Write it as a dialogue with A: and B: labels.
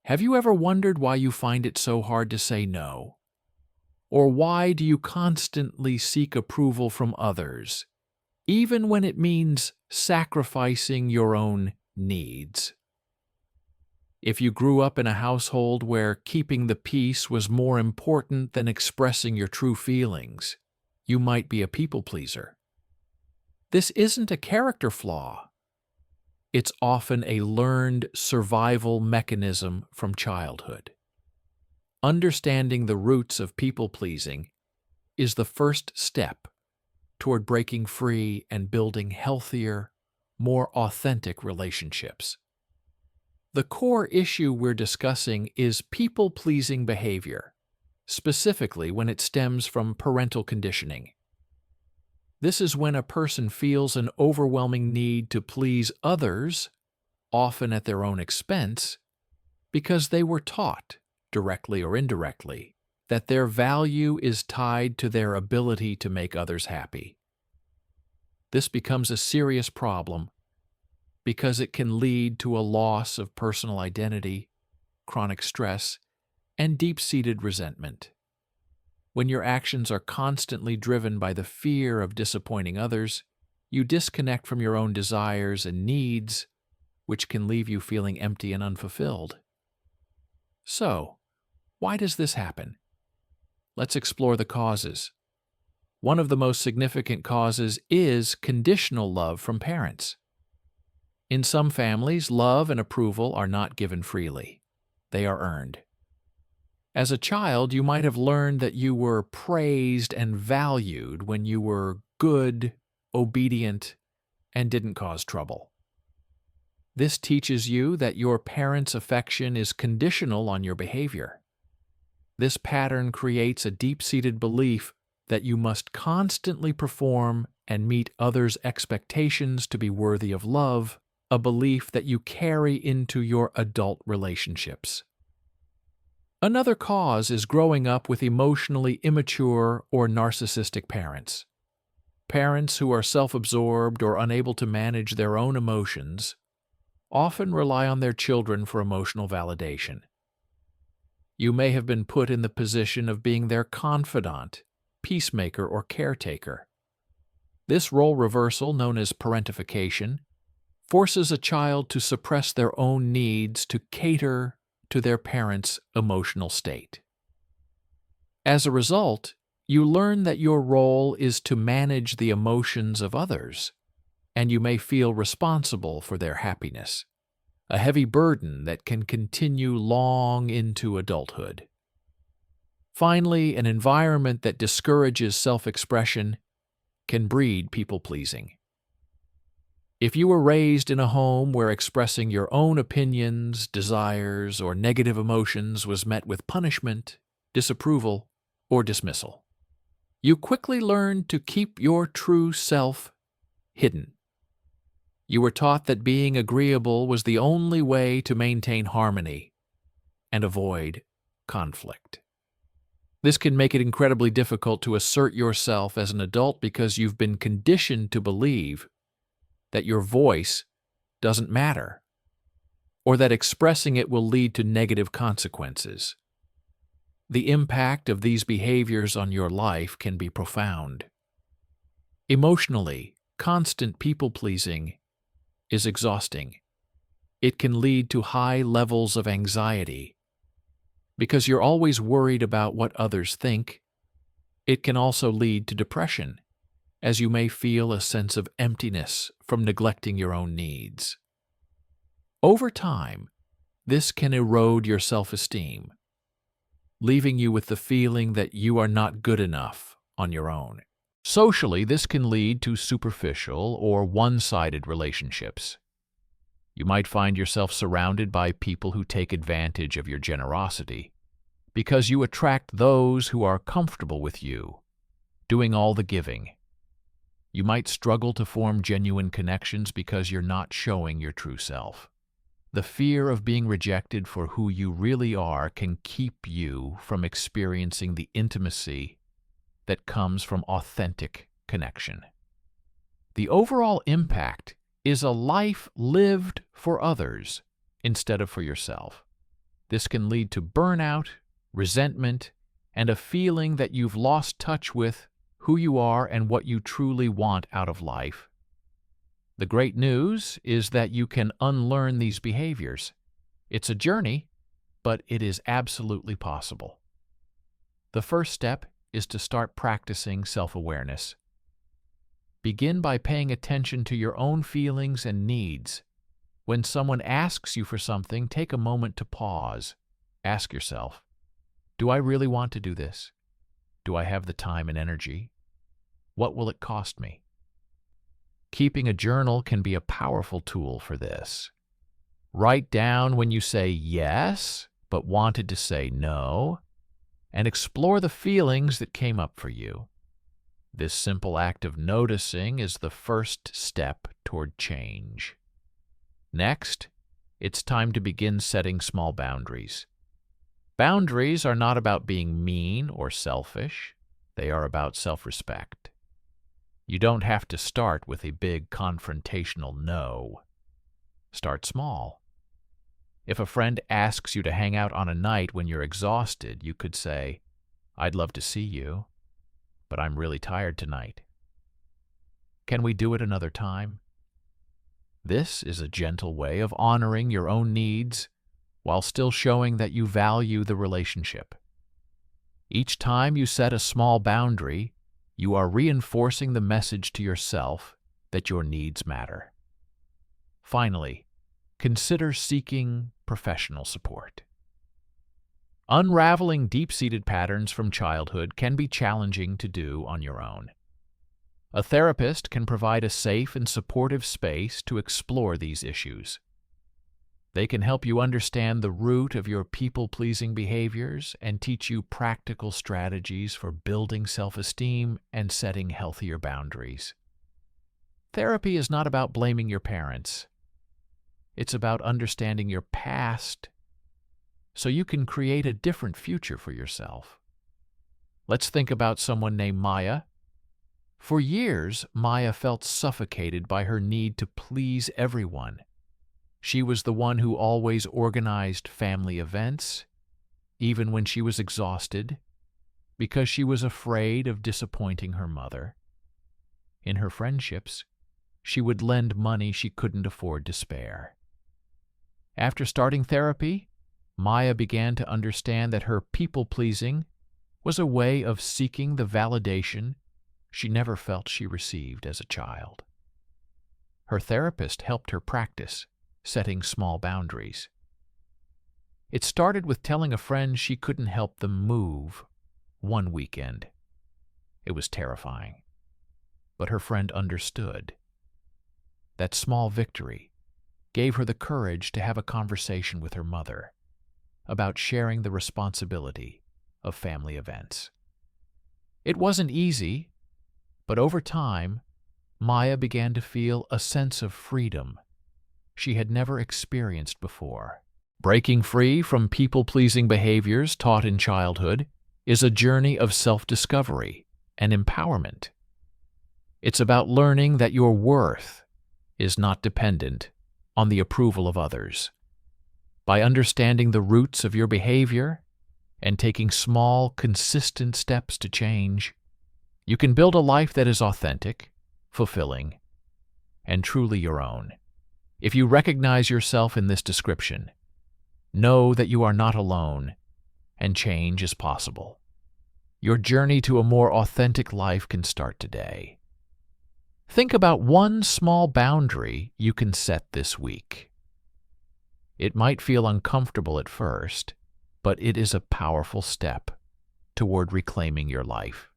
A: Have you ever wondered why you find it so hard to say no? Or why do you constantly seek approval from others, even when it means sacrificing your own needs? If you grew up in a household where keeping the peace was more important than expressing your true feelings, you might be a people pleaser. This isn't a character flaw. It's often a learned survival mechanism from childhood. Understanding the roots of people-pleasing is the first step toward breaking free and building healthier, more authentic relationships. The core issue we're discussing is people-pleasing behavior, specifically when it stems from parental conditioning. This is when a person feels an overwhelming need to please others, often at their own expense, because they were taught, directly or indirectly, that their value is tied to their ability to make others happy. This becomes a serious problem because it can lead to a loss of personal identity, chronic stress, and deep-seated resentment. When your actions are constantly driven by the fear of disappointing others, you disconnect from your own desires and needs, which can leave you feeling empty and unfulfilled. So, why does this happen? Let's explore the causes. One of the most significant causes is conditional love from parents. In some families, love and approval are not given freely. They are earned. As a child, you might have learned that you were praised and valued when you were good, obedient, and didn't cause trouble. This teaches you that your parents' affection is conditional on your behavior. This pattern creates a deep-seated belief that you must constantly perform and meet others' expectations to be worthy of love, a belief that you carry into your adult relationships. Another cause is growing up with emotionally immature or narcissistic parents. Parents who are self-absorbed or unable to manage their own emotions often rely on their children for emotional validation. You may have been put in the position of being their confidant, peacemaker, or caretaker. This role reversal, known as parentification, forces a child to suppress their own needs to cater to their parents' emotional state. As a result, you learn that your role is to manage the emotions of others, and you may feel responsible for their happiness, a heavy burden that can continue long into adulthood. Finally, an environment that discourages self-expression can breed people-pleasing. If you were raised in a home where expressing your own opinions, desires, or negative emotions was met with punishment, disapproval, or dismissal, you quickly learned to keep your true self hidden. You were taught that being agreeable was the only way to maintain harmony and avoid conflict. This can make it incredibly difficult to assert yourself as an adult because you've been conditioned to believe that your voice doesn't matter, or that expressing it will lead to negative consequences. The impact of these behaviors on your life can be profound. Emotionally, constant people-pleasing is exhausting. It can lead to high levels of anxiety. Because you're always worried about what others think, it can also lead to depression, as you may feel a sense of emptiness from neglecting your own needs. Over time, this can erode your self-esteem, leaving you with the feeling that you are not good enough on your own. Socially, this can lead to superficial or one-sided relationships. You might find yourself surrounded by people who take advantage of your generosity because you attract those who are comfortable with you, doing all the giving. You might struggle to form genuine connections because you're not showing your true self. The fear of being rejected for who you really are can keep you from experiencing the intimacy that comes from authentic connection. The overall impact is a life lived for others instead of for yourself. This can lead to burnout, resentment, and a feeling that you've lost touch with who you are and what you truly want out of life. The great news is that you can unlearn these behaviors. It's a journey, but it is absolutely possible. The first step is to start practicing self-awareness. Begin by paying attention to your own feelings and needs. When someone asks you for something, take a moment to pause. Ask yourself, do I really want to do this? Do I have the time and energy? What will it cost me? Keeping a journal can be a powerful tool for this. Write down when you say yes, but wanted to say no, and explore the feelings that came up for you. This simple act of noticing is the first step toward change. Next, it's time to begin setting small boundaries. Boundaries are not about being mean or selfish. They are about self-respect. You don't have to start with a big confrontational no. Start small. If a friend asks you to hang out on a night when you're exhausted, you could say, "I'd love to see you, but I'm really tired tonight. Can we do it another time?" This is a gentle way of honoring your own needs while still showing that you value the relationship. Each time you set a small boundary, you are reinforcing the message to yourself that your needs matter. Finally, consider seeking professional support. Unraveling deep-seated patterns from childhood can be challenging to do on your own. A therapist can provide a safe and supportive space to explore these issues. They can help you understand the root of your people-pleasing behaviors and teach you practical strategies for building self-esteem and setting healthier boundaries. Therapy is not about blaming your parents. It's about understanding your past so you can create a different future for yourself. Let's think about someone named Maya. For years, Maya felt suffocated by her need to please everyone. She was the one who always organized family events, even when she was exhausted, because she was afraid of disappointing her mother. In her friendships, she would lend money she couldn't afford to spare. After starting therapy, Maya began to understand that her people-pleasing was a way of seeking the validation she never felt she received as a child. Her therapist helped her practice setting small boundaries. It started with telling a friend she couldn't help them move one weekend. It was terrifying, but her friend understood. That small victory gave her the courage to have a conversation with her mother about sharing the responsibility of family events. It wasn't easy, but over time, Maya began to feel a sense of freedom she had never experienced before. Breaking free from people-pleasing behaviors taught in childhood is a journey of self-discovery and empowerment. It's about learning that your worth is not dependent on the approval of others. By understanding the roots of your behavior and taking small, consistent steps to change, you can build a life that is authentic, fulfilling, and truly your own. If you recognize yourself in this description, know that you are not alone and change is possible. Your journey to a more authentic life can start today. Think about one small boundary you can set this week. It might feel uncomfortable at first, but it is a powerful step toward reclaiming your life.